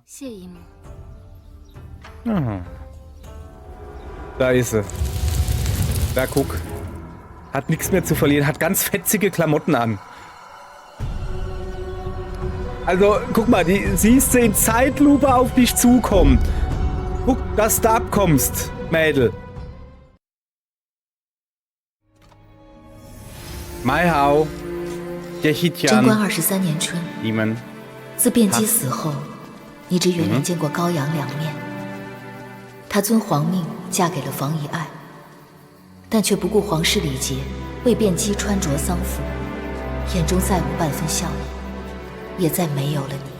谢姨母。Da ist sie. Da guck. Hat nichts mehr zu verlieren, hat ganz fetzige Klamotten an. Also, guck mal, die siehst du in Zeitlupe auf dich zukommen. Guck, dass du abkommst, Mädel. Mai Hao, 贞观23年春，你们自卞姬死后，你只远远见过高阳两面。她遵皇命嫁给了房遗爱，但却不顾皇室礼节，为卞姬穿着丧服，眼中再无半分笑意，也再没有了你。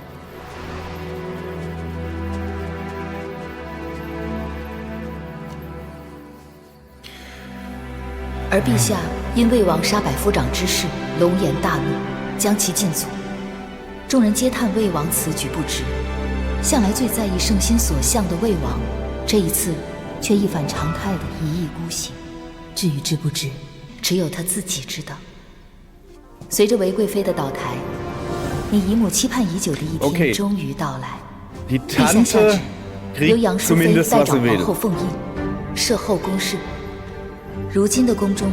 而陛下因魏王杀百夫长之事，龙颜大怒，将其禁足。众人皆叹魏王此举不值，向来最在意圣心所向的魏王，这一次却一反常态的一意孤行。至于知不知，只有他自己知道。随着韦贵妃的倒台，你姨母期盼已久的一天终于到来。Die 陛下下 Tante 旨，由杨 kriegt 淑妃 zumindest 代 was 掌 sie 皇 will. 后凤印，设后宫事。如今的宫中，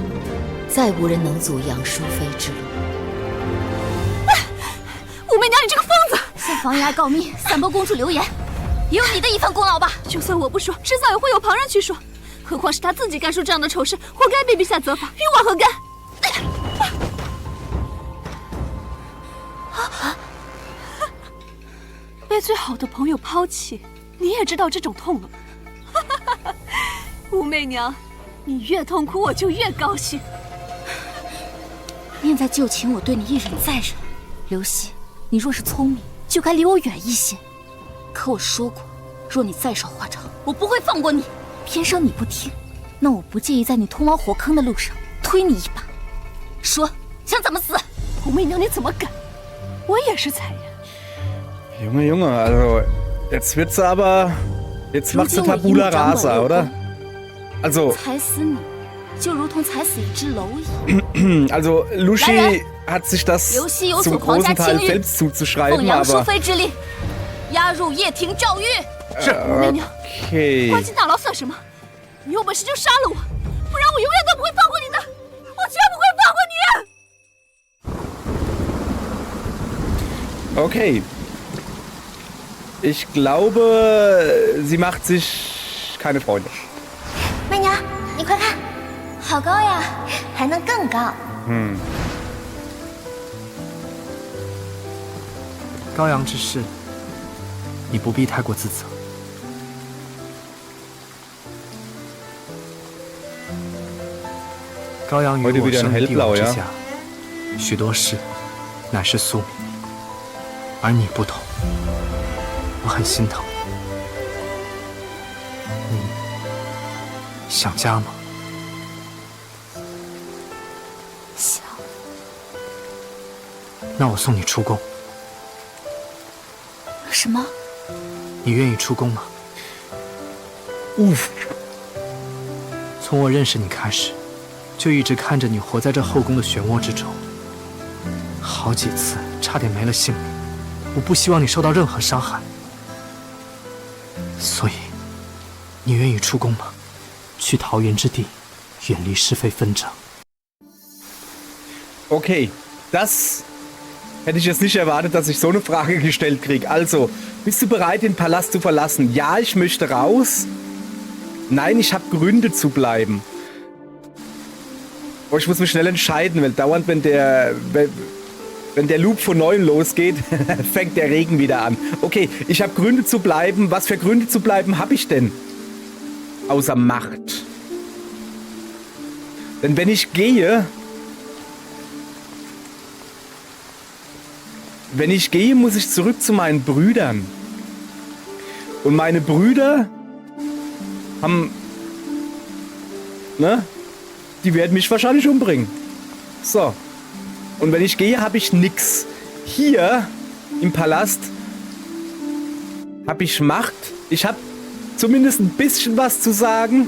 再无人能阻杨淑妃之路。武媚娘，你这个疯子！向房遗爱告密，散播公主流言，也有你的一番功劳吧？就算我不说，迟早也会有旁人去说。何况是她自己干出这样的丑事，活该被陛下责罚，与我何干？被最好的朋友抛弃，你也知道这种痛了吗？武媚娘，你越痛苦，我就越高兴。念在旧情，我对你一忍再忍。刘熙，你若是聪明，就该离我远一些。可我说过，若你再耍花招，我不会放过你。偏生你不听，那我不介意在你通往火坑的路上推你一把。说，想怎么死？武媚娘，你怎么敢？我也是才人。Junge, Junge, also jetzt wird's aber... Jetzt macht sie Tabula Rasa, oder? Also... 踩死你，就如同踩死一只蝼蚁。 Also, Lucy hat sich das 刘熙有 zum 损皇家 großen Teil 清誉， selbst zuzuschreiben, 奉杨淑 aber... 妃之令，押入掖庭诏狱。是武媚娘， Okay. 关进大牢算什么？你有本事就杀了我，不然我永远都不会放过你的，我绝不会放过你。 Okay. Ich glaube, sie macht sich keine Freunde. 媚娘，你快看，好高呀，还能更高。高阳之事，你不必太过自责。高阳与我生于帝王之下，许多事乃是宿命，而你不同，我很心疼。你想家吗？想。那我送你出宫。什么？你愿意出宫吗？从我认识你开始，就一直看着你活在这后宫的漩涡之中，好几次差点没了性命。我不希望你受到任何伤害，所以，你愿意出宫吗？去桃源之地，远离是非纷争。 Okay, das hätte ich jetzt nicht erwartet, dass ich so eine Frage gestellt kriege. Also, bist du bereit, den Palast zu verlassen? Ja, ich möchte raus. Nein, ich habe Gründe zu bleiben. Oh, ich muss mich schnell entscheiden, weil dauernd, wenn der Loop von neuem losgeht, fängt der Regen wieder an. Okay, ich habe Gründe zu bleiben. Was für Gründe zu bleiben habe ich denn? Außer Macht. Denn wenn ich gehe... Wenn ich gehe, muss ich zurück zu meinen Brüdern. Und meine Brüder haben... Ne? Die werden mich wahrscheinlich umbringen. So. Und wenn ich gehe, habe ich nix. Hier im Palast habe ich Macht. Ich habe zumindest ein bisschen was zu sagen.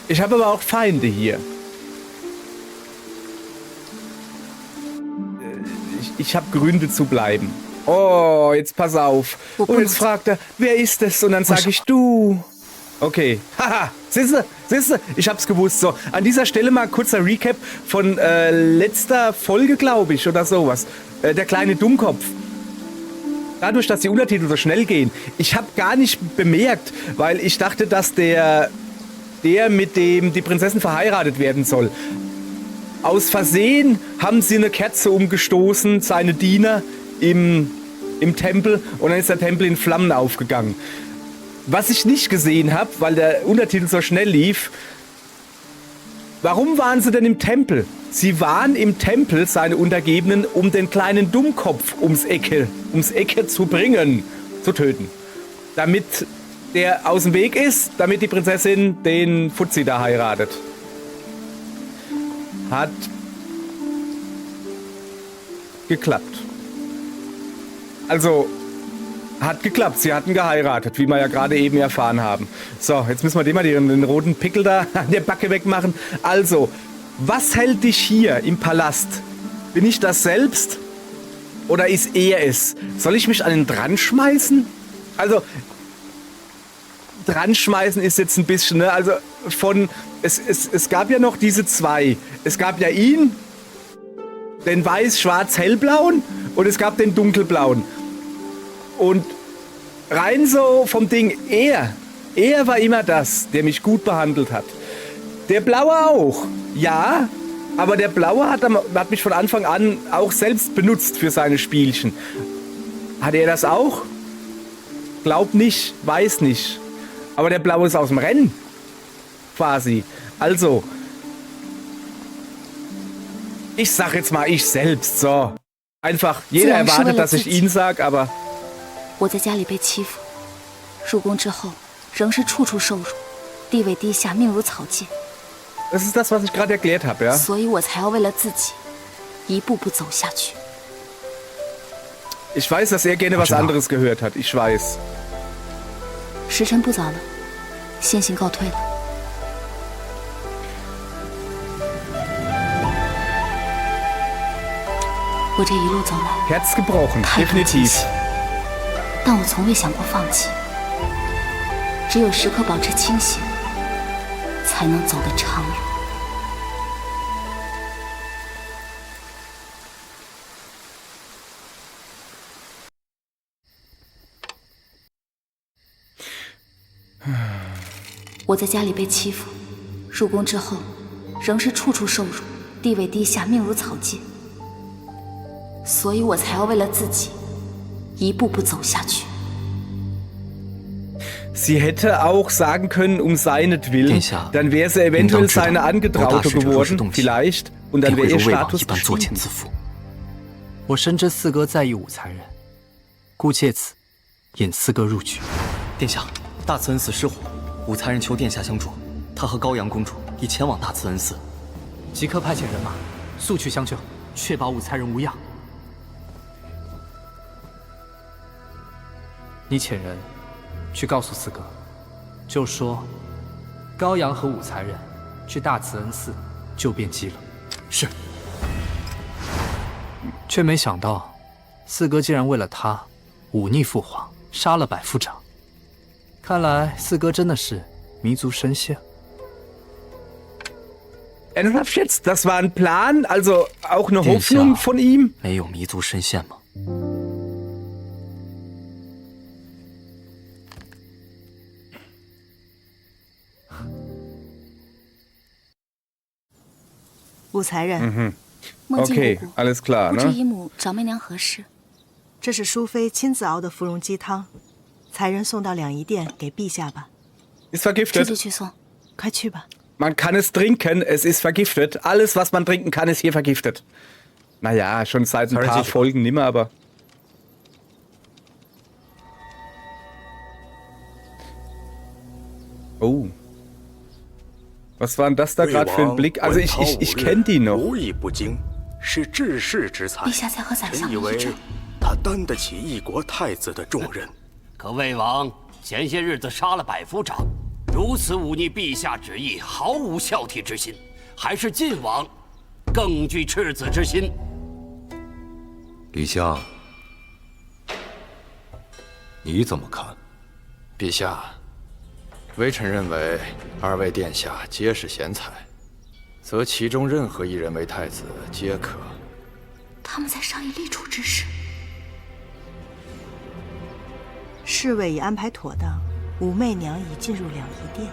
Ich habe aber auch Feinde hier. ich habe Gründe zu bleiben. Oh, jetzt pass auf. Und jetzt fragt er, wer ist das? Und dann sage ich, du. Okay. Haha, siehste, ich hab's gewusst. So, an dieser Stelle mal kurzer Recap von letzter Folge, glaube ich, oder sowas. Der kleine Dummkopf. Dadurch, dass die Untertitel so schnell gehen, ich habe gar nicht bemerkt, weil ich dachte, dass der mit dem die Prinzessin verheiratet werden soll. Aus Versehen haben sie eine Kerze umgestoßen, seine Diener, im Tempel, und dann ist der Tempel in Flammen aufgegangen. Was ich nicht gesehen habe, weil der Untertitel so schnell lief, warum waren sie denn im Tempel? Sie waren im Tempel, seine Untergebenen, um den kleinen Dummkopf ums Ecke zu bringen, zu töten. Damit der aus dem Weg ist, damit die Prinzessin den Fuzzi da heiratet. Hat geklappt. Also, hat geklappt. Sie hatten geheiratet, wie wir ja gerade eben erfahren haben. So, jetzt müssen wir dem mal den roten Pickel da an der Backe wegmachen. Also, was hält dich hier im Palast? Bin ich das selbst? Oder ist er es? Soll ich mich an ihn dran schmeißen? Also, dran schmeißen ist jetzt ein bisschen, ne? Also, es gab ja noch diese zwei. Es gab ja ihn, den weiß-schwarz-hellblauen, und es gab den dunkelblauen. Und rein so vom Ding, er war immer das, der mich gut behandelt hat. Der Blaue auch, ja, aber der Blaue hat mich von Anfang an auch selbst benutzt für seine Spielchen. Hat er das auch? Glaub nicht, weiß nicht. Aber der Blaue ist aus dem Rennen, quasi. Also, ich sag jetzt mal ich selbst, so. Einfach, jeder erwartet, dass ich ihn sag, aber... 我在家里被欺负，入宫之后仍是处处受辱，地位低下，命如草芥。 Das ist das, was ich gerade erklärt habe, ja? 所以我才要为了自己，一步步走下去。 Ich weiß, dass er gerne was anderes gehört hat. Ich weiß. 时辰不早了，先行告退了。我这一路走来， Herz gebrochen, 太多惊 definitiv. 喜，但我从未想过放弃。只有时刻保持清醒，才能走得长远。 我在家里被欺负，入宫之后，仍是处处受辱，地位低下，命如草芥。所以我才要为了自己，一步步走下去。 Sie hätte auch sagen können, um seinetwillen, dann wäre sie eventuell seine Angetraute geworden, vielleicht, und dann wäre ihr Status gestiegen. 我深知四哥在意武才人，故借此引四哥入局。殿下，大慈恩寺失火，武才人求殿下相助，他和高阳公主已前往大慈恩寺，即刻派遣人马速去相救，确保武才人无恙。你遣人去告诉四哥，就说高阳和武才人去大慈恩寺救变姬了。是。却没想到，四哥竟然为了他忤逆父皇，杀了百夫长。看来四哥真的是弥足深陷。Ernsthaft jetzt? Das war ein Plan? Also auch eine Hoffnung von ihm? 没有弥足深陷吗？ 武才人，梦境Okay, 无辜， alles klar, 不知 ne? 姨母长妹娘何事？这是淑妃亲自熬的芙蓉鸡汤，才人送到两仪殿给陛下吧。 Ist 这就 vergiftet. 去送。快去吧。 Man kann es trinken, es ist vergiftet. Alles, was man trinken kann, ist hier vergiftet. Naja, schon seit ein paar Folgen nimmer, aber... Oh. Was war denn das da gerade für ein Blick? Also ich kenne die noch. 是治世之才， 陛下在和宰相臣以为 一致。 他担得起一国太子的重任。 可魏王前些日子杀了百夫长，如此忤逆陛下旨意，毫无孝悌之心，还是晋王更具赤子之心。李湘，你怎么看？陛下，微臣认为二位殿下皆是贤才，则其中任何一人为太子皆可。他们在商议立储之事。侍卫已安排妥当，武媚娘已进入两仪殿，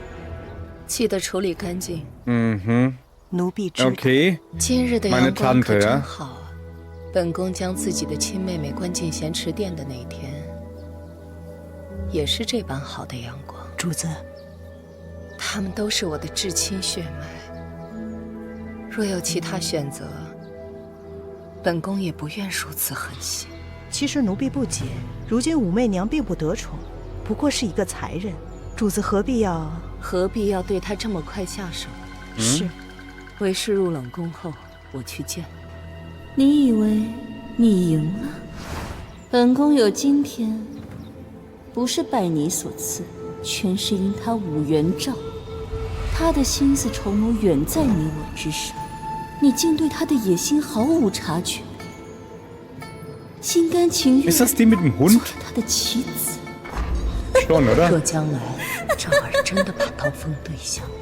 记得处理干净。嗯哼。奴婢知道。Okay. 今日的阳光可真好啊！本宫将自己的亲妹妹关进咸池殿的那天，也是这般好的阳光。主子，他们都是我的至亲血脉，若有其他选择，本宫也不愿如此狠心。其实奴婢不解，如今武媚娘并不得宠，不过是一个才人，主子何必要对她这么快下手？是。为师入冷宫后，我去见。你以为你赢了？本宫有今天，不是拜你所赐，全是因他武元照。他的心思筹谋远在你我之上，你竟对他的野心毫无察觉，心甘情愿做了他的棋子。若将来赵儿真的把刀锋对向我，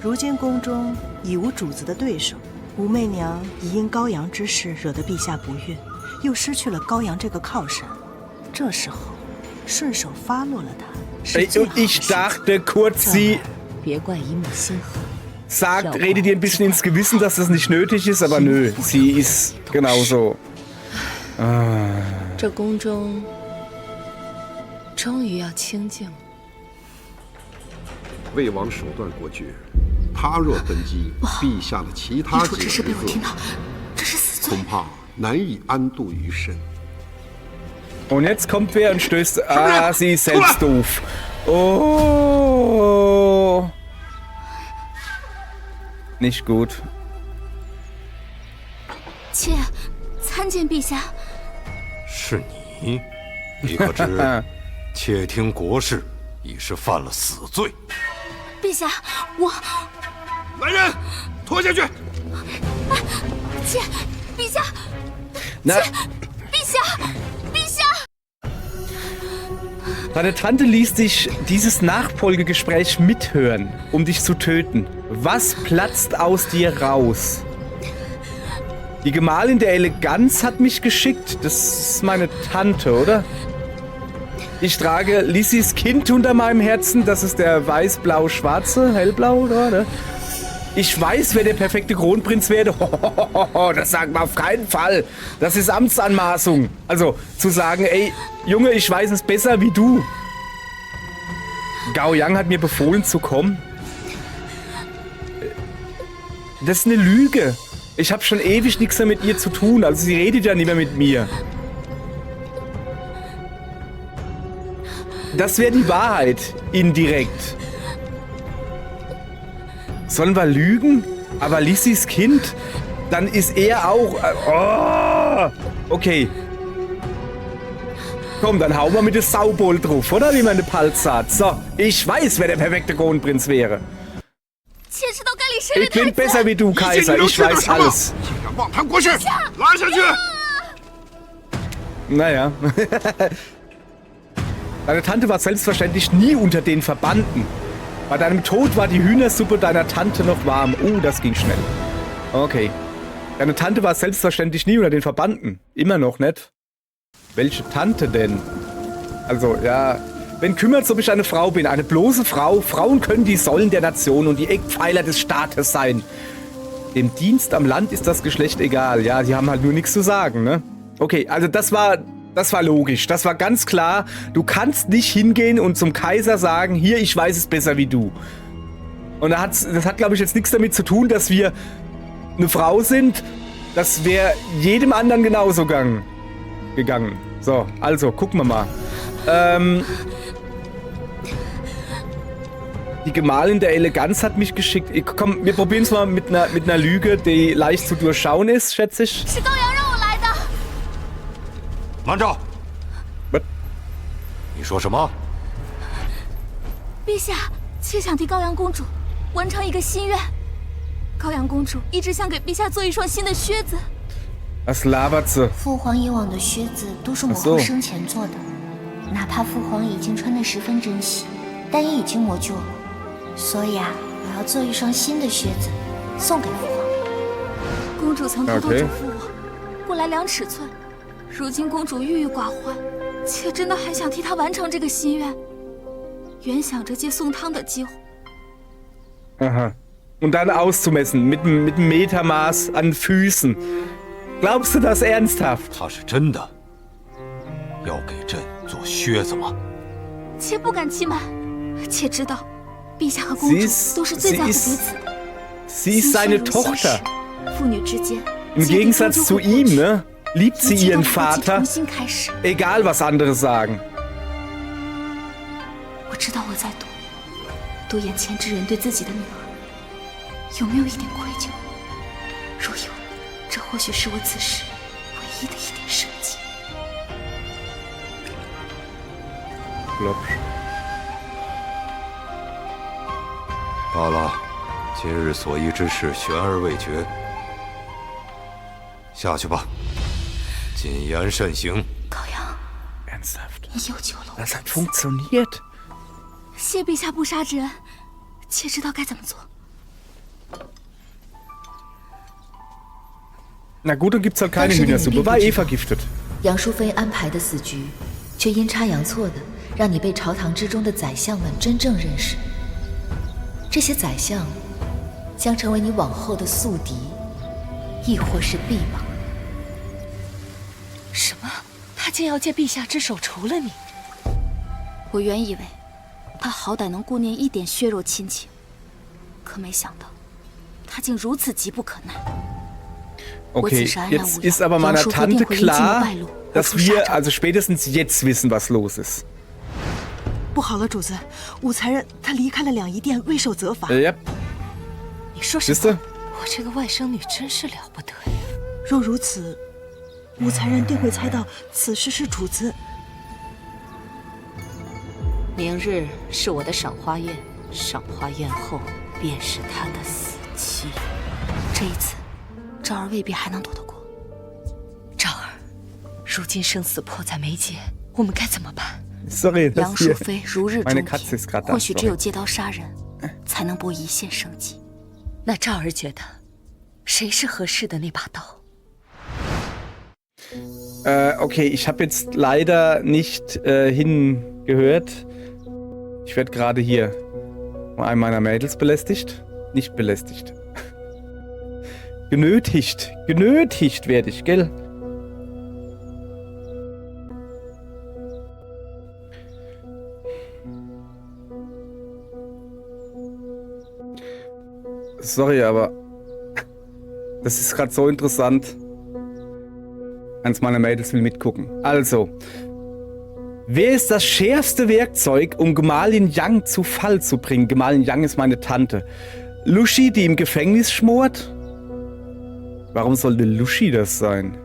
如今宫中已无主子的对手，武媚娘已因高阳之事惹得陛下不悦，又失去了高阳这个靠山，这时候顺手发落了他，是最好的事情。别怪姨母心狠。Sagt, redet ihr ein bisschen ins Gewissen, dass das nicht nötig ist, aber nö, sie ist genauso. 这宫中终于要清静了。魏王手段过绝，他若奔击陛下的其他几个人，恐怕难以安度余身。Und jetzt kommt wer und stößt. Ah, sie ist selbst doof. Oh. Nicht gut. 妾参见陛下。是你？你可知，窃听国事已是犯了死罪。陛下，我来人，拖下去！妾，陛下，Na? 陛下，陛下。Deine Tante ließ dich dieses Nachfolgegespräch mithören, um dich zu töten. Was platzt aus dir raus? Die Gemahlin der Eleganz hat mich geschickt. Das ist meine Tante, oder? Ich trage Lissys Kind unter meinem Herzen. Das ist der weiß-blau-schwarze, hellblau, oder? Ich weiß, wer der perfekte Kronprinz werde. Das sagen wir auf keinen Fall. Das ist Amtsanmaßung. Also zu sagen, ey, Junge, ich weiß es besser wie du. Gao Yang hat mir befohlen zu kommen. Das ist eine Lüge. Ich habe schon ewig nichts mehr mit ihr zu tun. Also sie redet ja nicht mehr mit mir. Das wäre die Wahrheit. Indirekt. Sollen wir lügen? Aber Lissys Kind? Dann ist er auch... Okay. Komm, dann hauen wir mit dem Saubowl drauf, oder? Wie man den Palz sagt. So, ich weiß, wer der perfekte Kronprinz wäre. Ich bin besser wie du, Kaiser. Ich weiß alles. Naja. Deine Tante war selbstverständlich nie unter den Verbannten. Bei deinem Tod war die Hühnersuppe deiner Tante noch warm. Das ging schnell. Okay. Deine Tante war selbstverständlich nie unter den Verbannten. Immer noch nicht. Welche Tante denn? Also, ja... Wen kümmert's, ob ich eine Frau bin? Eine bloße Frau? Frauen können die Säulen der Nation und die Eckpfeiler des Staates sein. Dem Dienst am Land ist das Geschlecht egal. Ja, die haben halt nur nichts zu sagen, ne? Okay, also das war logisch. Das war ganz klar. Du kannst nicht hingehen und zum Kaiser sagen, hier, ich weiß es besser wie du. Und das hat, glaube ich, jetzt nichts damit zu tun, dass wir eine Frau sind. Das wäre jedem anderen genauso gegangen. So, also, gucken wir mal. Die Gemahlin der Eleganz hat mich geschickt. Komm, wir probieren es mal mit einer Lüge, die leicht zu durchschauen ist, schätze ich. Mann, Was? 你说什么？陛下，妾想替高阳公主完成一个心愿。高阳公主一直想给陛下做一双新的靴子， Was labert sie? 父皇以往的靴子都是母后生前做的，哪怕父皇已经穿得十分珍惜，但也已经磨旧了。所以啊，我要做一双新的靴子，送给父皇。公主曾偷偷嘱咐我，过来量尺寸。如今公主郁郁寡欢，且真的很想替她完成这个心愿。原想着借送汤的机会。Aha. Und dann auszumessen mit dem Metermaß an Füßen. Glaubst du das ernsthaft? 他是真的要给朕做靴子吗？妾不敢欺瞒，妾知道，陛下和公主都是最在乎彼此的。Sie ist seine Tochter. 父女之间。Im Gegensatz zu ihm, ne? Liebt sie ihren Vater, egal was andere sagen. 我知道我在赌眼前之人对自己的女儿有没有一点愧疚。若有，这或许是我此时唯一的一点生机。罢了，今日所议之事悬而未决，下去吧。谨言慎行。高阳 Ernsthaft? 你有救了我。 Das hat funktioniert. 谢陛下不杀之恩，妾知道该怎么做。 Na gut, dann gibt's halt keine Hühnersuppe. War eh vergiftet. 杨淑妃安排的死局，却阴差阳错的让你被朝堂之中的宰相们真正认识。这些宰相将成为你往后的宿敌，亦或是臂膀。什么？他竟要借陛下之手除了你？我原以为他好歹能顾念一点血肉亲情，可没想到他竟如此急不可耐。 Okay, jetzt ist aber meiner Tante klar, dass wir also spätestens jetzt wissen, was los ist. 不好了，主子，武才人他离开了两仪殿，未受责罚。你说什么？我这个外甥女真是了不得呀！若如此，武才人定会猜到此事是主子。明日是我的赏花宴，赏花宴后便是他的死期。这一次，昭儿未必还能躲得过。昭儿，如今生死迫在眉睫，我们该怎么办？ Sorry, 杨淑妃如日中天，或许只有借刀杀人，才能博一线生机。那昭儿觉得，谁是合适的那把刀？ Okay, ich habe jetzt leider nicht hingehört. Ich werde gerade hier von einem meiner Mädels belästigt. Nicht belästigt. Genötigt. Genötigt werde ich, gell? Sorry, aber das ist gerade so interessant. Eins meiner Mädels will mitgucken. Also, wer ist das schärfste Werkzeug, um Gemahlin Yang zu Fall zu bringen? Gemahlin Yang ist meine Tante. Lushi, die im Gefängnis schmort? Warum sollte Lushi das sein?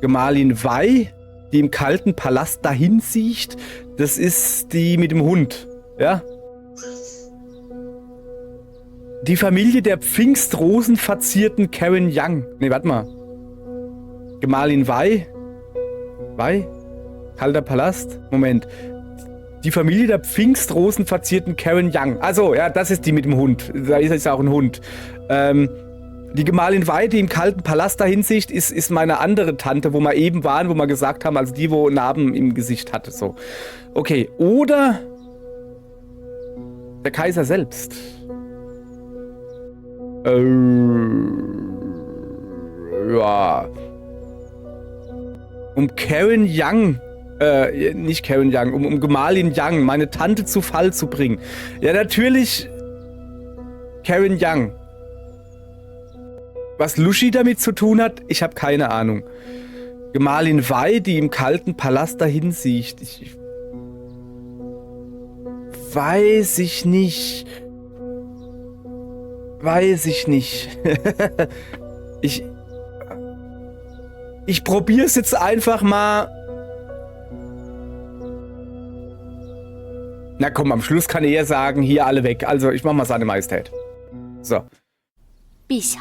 Gemahlin Wei, die im kalten Palast dahin siecht? Das ist die mit dem Hund, ja? Die Familie der pfingstrosenverzierten Karen Young. Ne, warte mal. Gemahlin Wei? Wei? Kalter Palast? Moment. Die Familie der pfingstrosenverzierten Karen Young. Also, ja, das ist die mit dem Hund. Da ist jetzt auch ein Hund. Die Gemahlin Wei, die im kalten Palast da Hinsicht, ist meine andere Tante, wo wir eben waren, wo wir gesagt haben, also die, wo Narben im Gesicht hatte. So. Okay, oder der Kaiser selbst. Ja. Um Karen Young, nicht Karen Young, um Gemahlin Young, meine Tante zu Fall zu bringen. Ja, natürlich Karen Young. Was Lushi damit zu tun hat, ich habe keine Ahnung. Gemahlin Wei, die im kalten Palast dahin sieht. Ich weiß ich nicht. Weiß ich nicht. Ich probiere es jetzt einfach mal. Na komm, am Schluss kann er sagen, hier alle weg. Also ich mach mal seine Majestät. So. 陛下，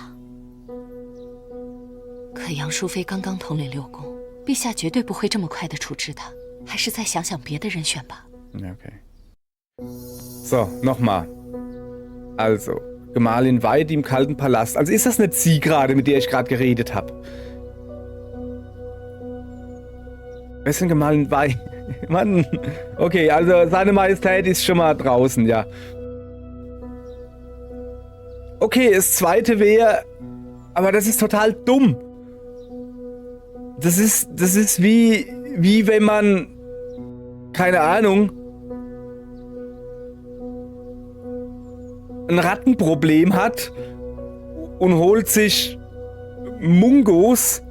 可杨淑妃刚刚统领6宫，陛下绝对不会这么快的处置她，还是再想想别的人选吧。Okay. So, nochmal. Also, Gemahlin Wei, die im kalten Palast. Also ist das nicht sie gerade, mit der ich gerade geredet habe? Wer ist denn Gemahlin Wei? Mann. Okay, also seine Majestät ist schon mal draußen, ja. Okay, das zweite wäre... Aber das ist total dumm. Das ist wie wenn man... Keine Ahnung... ein Rattenproblem hat und holt sich Mungos,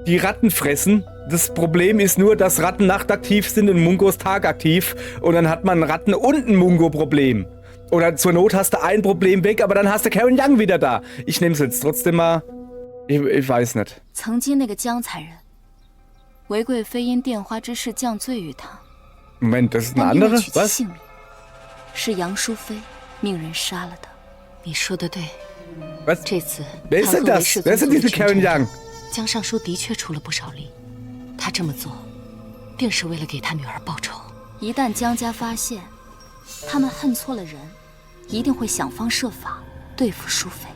die Ratten fressen. Das Problem ist nur, dass Ratten nachtaktiv sind und Mungos tagaktiv. Und dann hat man ein Ratten- und ein Mungo-Problem. Oder zur Not hast du ein Problem weg, aber dann hast du Karen Young wieder da. Ich nehme es jetzt trotzdem mal. Ich weiß nicht. 曾经那个江才人，韦贵妃因电花之事降罪于他。 Moment, das ist eine andere? Was? 是杨淑妃命人杀了他。你说的对。 Was? 这次 Wer ist denn das? Wer ist denn diese Karen Young? 江尚书的确出了不少力，他这么做，定是为了给他女儿报仇。一旦江家发现他们恨错了人，一定会想方设法对付淑妃。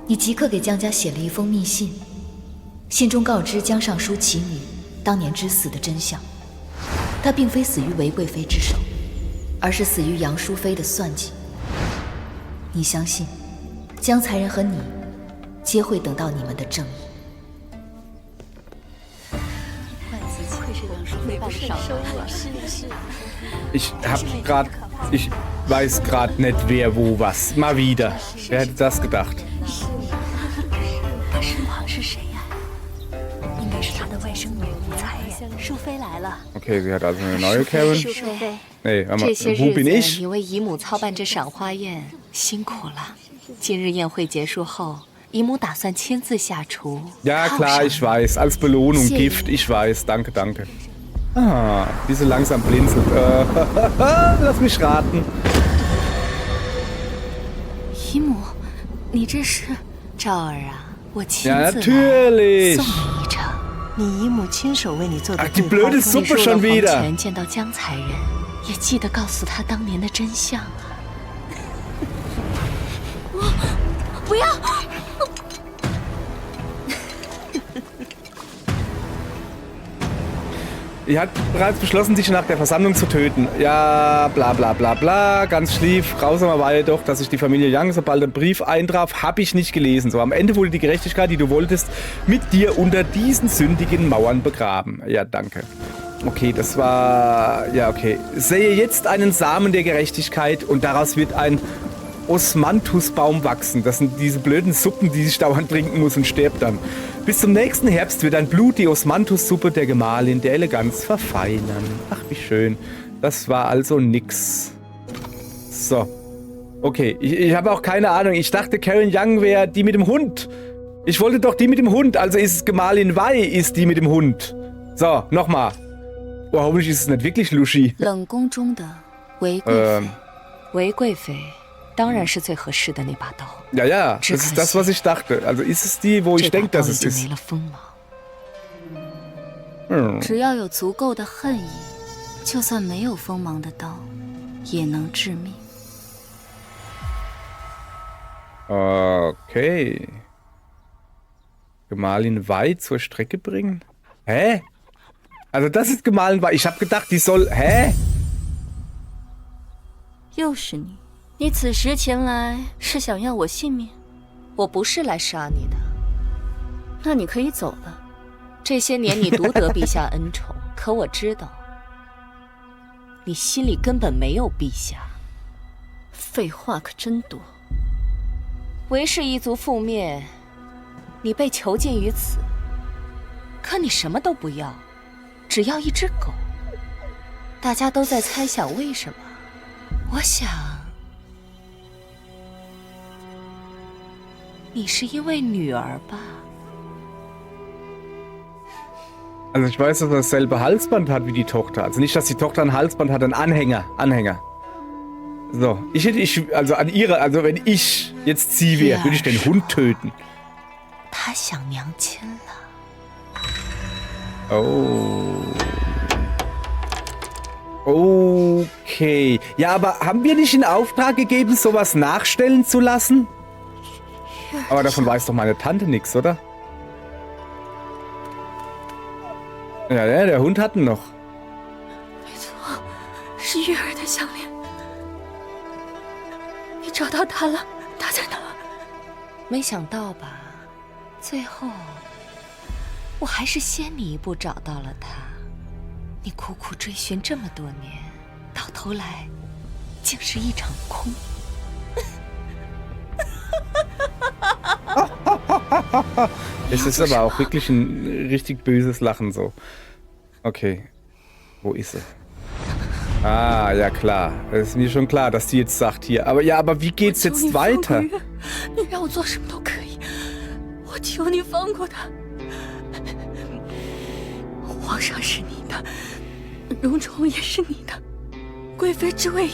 你即刻给江家写了一封密信，信中告知江尚书其女当年之死的真相。她并非死于韦贵妃之手，而是死于杨淑妃的算计。你相信，江才人和你皆会等到你们的正义。 Ich weiß gerade nicht, wer wo was. Mal wieder. Wer hätte das gedacht? 他身旁是谁呀？应该是他的外甥女吴才人。淑妃来了。 Okay, sie hat also eine neue Karen. Nee, wo bin ich? 你为姨母操办这赏花宴辛苦了。今日宴会结束后，姨母打算亲自下厨。Ja, klar, ich weiß. Als Belohnung Gift, ich weiß. Danke, danke. Ah, wie sie langsam blinzelt. Lass mich raten. 姨母，你这是？赵儿啊，我亲Ja, 自 natürlich. 送你一程。你姨母亲手为你做的 Ach, die blöde Suppe schon wieder. 前见到江才人，也记得告诉他当年的真相啊。不要！ Er hat bereits beschlossen, dich nach der Versammlung zu töten. Ja, bla bla bla bla. Ganz schlief. Grausamer war jedoch, dass sich die Familie Young, sobald ein Brief eintraf, habe ich nicht gelesen. So, am Ende wurde die Gerechtigkeit, die du wolltest, mit dir unter diesen sündigen Mauern begraben. Ja, danke. Okay, das war... Ja, okay. Sehe jetzt einen Samen der Gerechtigkeit und daraus wird ein Osmanthusbaum wachsen. Das sind diese blöden Suppen, die sich dauernd trinken muss und stirbt dann. Bis zum nächsten Herbst wird ein Blut die Osmanthussuppe der Gemahlin der Eleganz verfeinern. Ach, wie schön. Das war also nix. So. Okay, ich habe auch keine Ahnung. Ich dachte, Karen Young wäre die mit dem Hund. Ich wollte doch die mit dem Hund. Also ist es Gemahlin Wei, ist die mit dem Hund. So, nochmal. Oh, hoffentlich ist es nicht wirklich Lushi. 冷宫中的韦贵妃。韦贵妃。 当然是最合适的那把刀。Ja, ja, das ist das, was ich dachte. Also ist es die, wo ich denke, dass es ist. 只要有足够的恨意，就算没有锋芒的刀，也能致命。 Okay. Gemahlin Wei zur Strecke bringen? Hä? Also das ist Gemahlin Wei. Ich habe gedacht, die soll... Hä? 又是你。 你此时前来是想要我性命？我不是来杀你的。那你可以走了。这些年你独得陛下恩宠，可我知道，你心里根本没有陛下。废话可真多。韦氏一族覆灭，你被囚禁于此，可你什么都不要，只要一只狗。大家都在猜想为什么。我想。 你是因为女儿吧？ Also ich weiß, dass er dasselbe Halsband hat wie die Tochter. Also nicht, dass die Tochter ein Halsband hat, ein Anhänger. So, also an ihrer, also wenn ich jetzt sie wäre, würde ich den Hund töten. 他想娘亲了。Okay. Ja, aber haben wir nicht in Auftrag gegeben, sowas nachstellen zu lassen? Aber davon weiß doch meine Tante nichts, oder? Ja, der Hund hat ihn noch. 没错，是月儿的项链。你找到它了？它在哪？没想到吧，最后我还是先你一步找到了它。你苦苦追寻这么多年，到头来竟是一场空。Es ist aber auch wirklich ein richtig böses Lachen so. Okay. Wo ist sie? Ah, ja klar. Es ist mir schon klar, dass die jetzt sagt hier. Aber ja, aber wie geht's jetzt weiter? 你让我做什么都可以，我求你放过他。皇上是你的，荣宠也是你的，贵妃之位。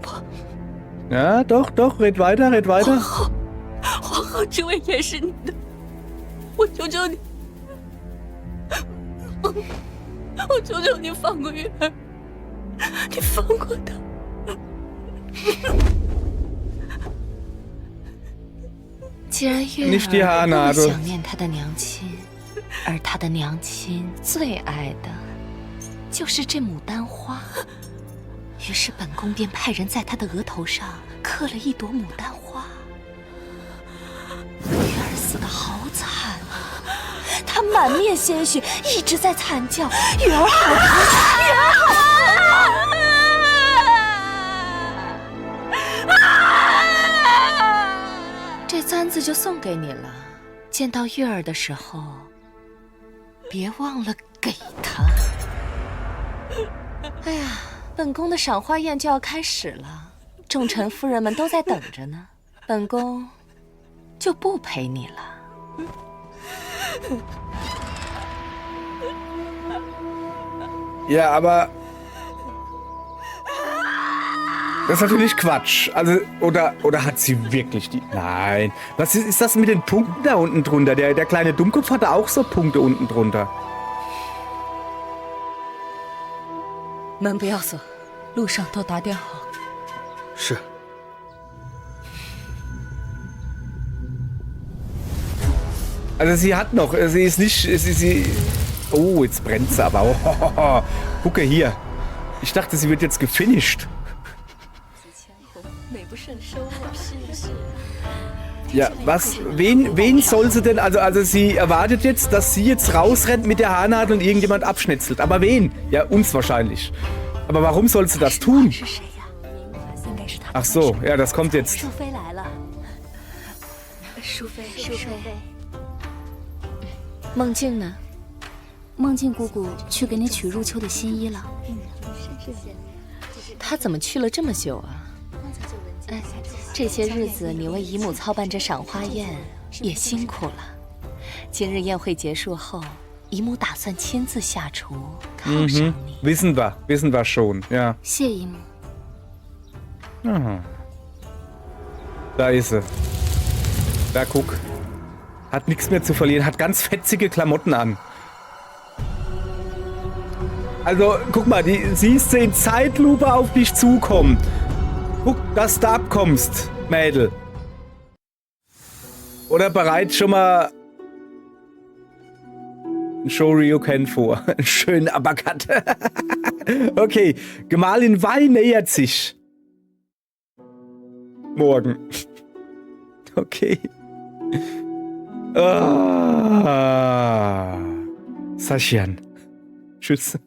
不。Ja, doch, doch. Red weiter, red weiter. 皇后之位也是你的，我求求你，我求求你放过月儿，你放过她。既然月儿那么想念她的娘亲，而她的娘亲最爱的就是这牡丹花，于是本宫便派人在她的额头上刻了一朵牡丹花。月儿死得好惨啊！她满面鲜血，一直在惨叫：“月儿好疼，月儿好疼！”这簪子就送给你了，见到月儿的时候，别忘了给她。哎呀，本宫的赏花宴就要开始了，众臣夫人们都在等着呢，本宫就不陪你了。Ja, aber das ist natürlich Quatsch. Also, oder hat sie wirklich die... Nein. Was ist das mit den Punkten da unten drunter? Der kleine Dummkopf hatte auch so Punkte unten drunter. 门不要锁，路上都打点好。是。Also sie hat noch, sie ist nicht, sie... Oh, jetzt brennt sie aber. Oh, gucke hier. Ich dachte, sie wird jetzt gefinisht. Ja, was, wen soll sie denn, also sie erwartet jetzt, dass sie jetzt rausrennt mit der Haarnadel und irgendjemand abschnetzelt. Aber wen? Ja, uns wahrscheinlich. Aber warum soll sie das tun? Ach so, ja, das kommt jetzt. 梦境呢？梦境姑姑去给你取入秋的新衣了。她怎么去了这么久啊？哎，这些日子你为姨母操办这赏花宴也辛苦了。今日宴会结束后，姨母打算亲自下厨犒赏你。Wissen wir schon, ja. 谢姨母。Da ist sie. Da guck. Hat nichts mehr zu verlieren, hat ganz fetzige Klamotten an. Also, guck mal, die siehst du in Zeitlupe auf dich zukommen. Guck, dass du abkommst, Mädel. Oder bereits schon mal ein Shoryuken vor. Einen schönen Uppercut. Okay, Gemahlin Wei nähert sich. Morgen. Okay. Sachian. Tschüss.